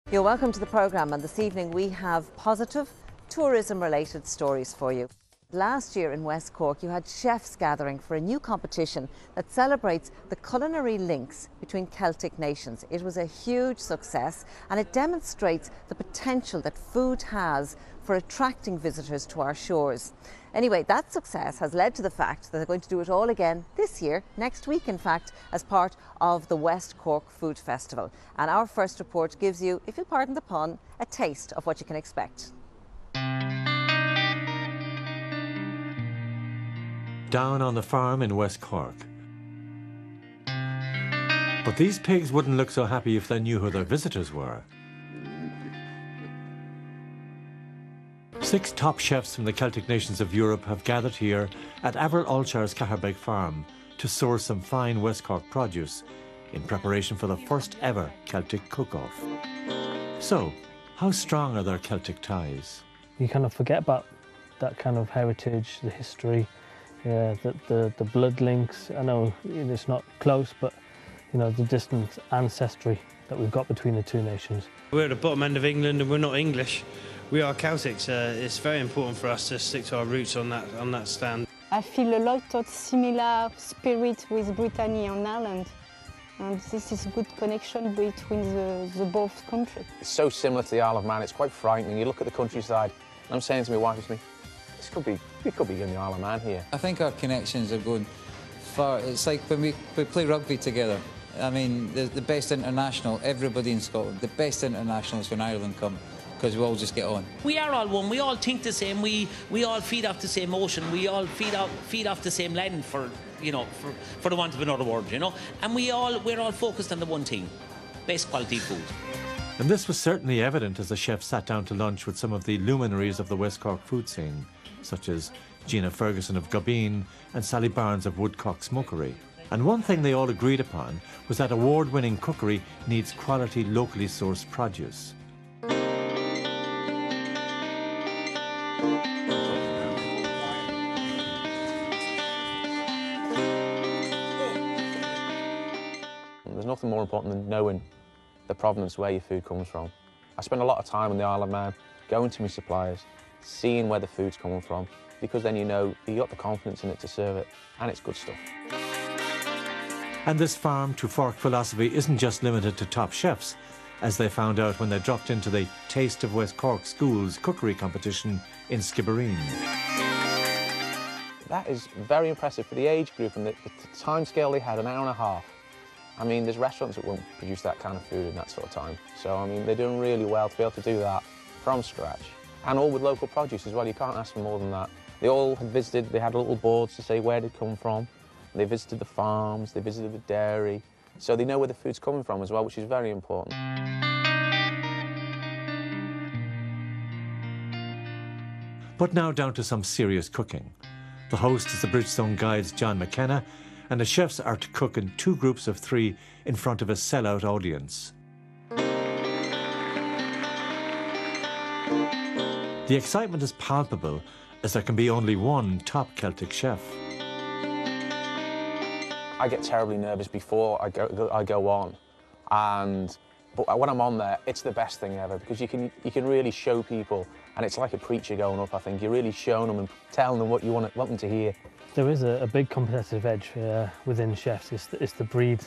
You're welcome to the programme, and this evening we have positive tourism-related stories for you. Last year in West Cork you had chefs gathering for a new competition that celebrates the culinary links between Celtic nations. It was a huge success and it demonstrates the potential that food has for attracting visitors to our shores. Anyway, that success has led to the fact that they're going to do it all again this year, next week in fact, as part of the West Cork Food Festival. And our first report gives you, if you'll pardon the pun, a taste of what you can expect. Down on the farm in West Cork. But these pigs wouldn't look so happy if they knew who their visitors were. 6 top chefs from the Celtic nations of Europe have gathered here at Avril Allshar's Caherbeg farm to source some fine West Cork produce in preparation for the first ever Celtic cook-off. So, how strong are their Celtic ties? You kind of forget about that kind of heritage, the history, the blood links. I know it's not close, but you know, the distant ancestry that we've got between the two nations. We're at the bottom end of England and we're not English. We are Celtics. It's very important for us to stick to our roots on that stand. I feel a lot of similar spirit with Brittany and Ireland. And this is a good connection between the both countries. It's so similar to the Isle of Man, it's quite frightening. You look at the countryside, and I'm saying to my wife, we could be in the Isle of Man here. I think our connections are going far. It's like when we play rugby together. I mean, the best international, everybody in Scotland, the best internationals when Ireland come, because we all just get on. We are all one, we all think the same, we all feed off the same ocean, we all feed off the same land, for the want of another word, you know, and we're all focused on the one thing, best quality food. And this was certainly evident as the chefs sat down to lunch with some of the luminaries of the West Cork food scene, such as Gina Ferguson of Gobeen and Sally Barnes of Woodcock Smokery. And one thing they all agreed upon was that award-winning cookery needs quality, locally sourced produce. There's nothing more important than knowing the provenance where your food comes from. I spend a lot of time on the Isle of Man, going to my suppliers, seeing where the food's coming from, because then you know you've got the confidence in it to serve it, and it's good stuff. And this farm to fork philosophy isn't just limited to top chefs, as they found out when they dropped into the Taste of West Cork Schools cookery competition in Skibbereen. That is very impressive for the age group and the time scale they had, an hour and a half. I mean, there's restaurants that won't produce that kind of food in that sort of time. So, I mean, they're doing really well to be able to do that from scratch. And all with local produce as well, you can't ask for more than that. They all had visited, they had little boards to say where they'd come from. They visited the farms, they visited the dairy. So they know where the food's coming from as well, which is very important. But now down to some serious cooking. The host is the Bridgestone Guide's John McKenna, and the chefs are to cook in 2 groups of 3 in front of a sellout audience. The excitement is palpable, as there can be only one top Celtic chef. I get terribly nervous before I go on, but when I'm on there, it's the best thing ever, because you can really show people, and it's like a preacher going up. I think you're really showing them and telling them what you want them to hear. There is a big competitive edge within chefs. It's the breed.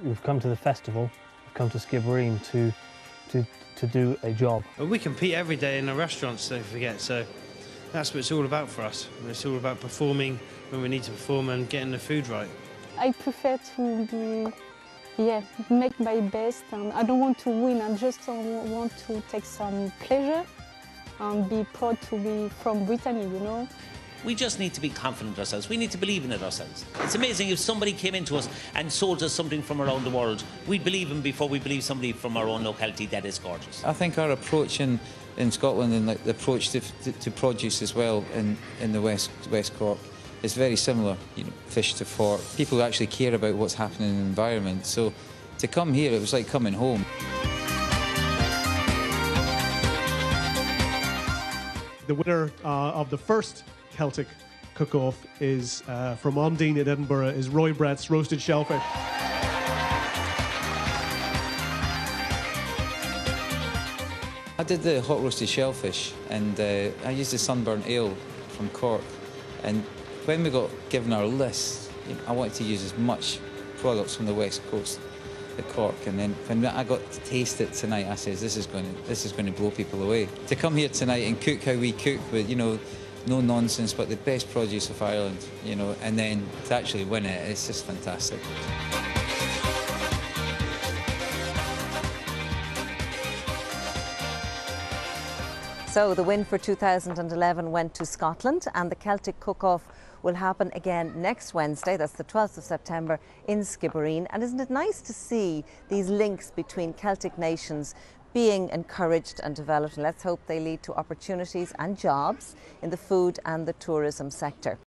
We've come to the festival, we've come to Skibbereen to do a job. But we compete every day in the restaurants, don't forget, so that's what it's all about for us. It's all about performing when we need to perform and getting the food right. I prefer to make my best, and I don't want to win, I just want to take some pleasure and be proud to be from Brittany, you know. We just need to be confident ourselves. We need to believe in it ourselves. It's amazing if somebody came into us and sold us something from around the world. We'd believe them before we believe somebody from our own locality. That is gorgeous. I think our approach in Scotland, and like the approach to produce as well in the West Cork, is very similar. You know, fish to fork. People actually care about what's happening in the environment. So to come here, it was like coming home. The winner of the first Celtic cook-off is from Ondine in Edinburgh, is Roy Brett's roasted shellfish. I did the hot roasted shellfish, and I used the sunburnt ale from Cork. And when we got given our list, I wanted to use as much products from the west coast, the Cork. And then when I got to taste it tonight, I said, this is going to blow people away. To come here tonight and cook how we cook with, no nonsense, but the best produce of Ireland, and then to actually win it, it's just fantastic. So the win for 2011 went to Scotland, and the Celtic Cook-Off will happen again next Wednesday, that's the 12th of September, in Skibbereen. And isn't it nice to see these links between Celtic nations being encouraged and developed? And let's hope they lead to opportunities and jobs in the food and the tourism sector.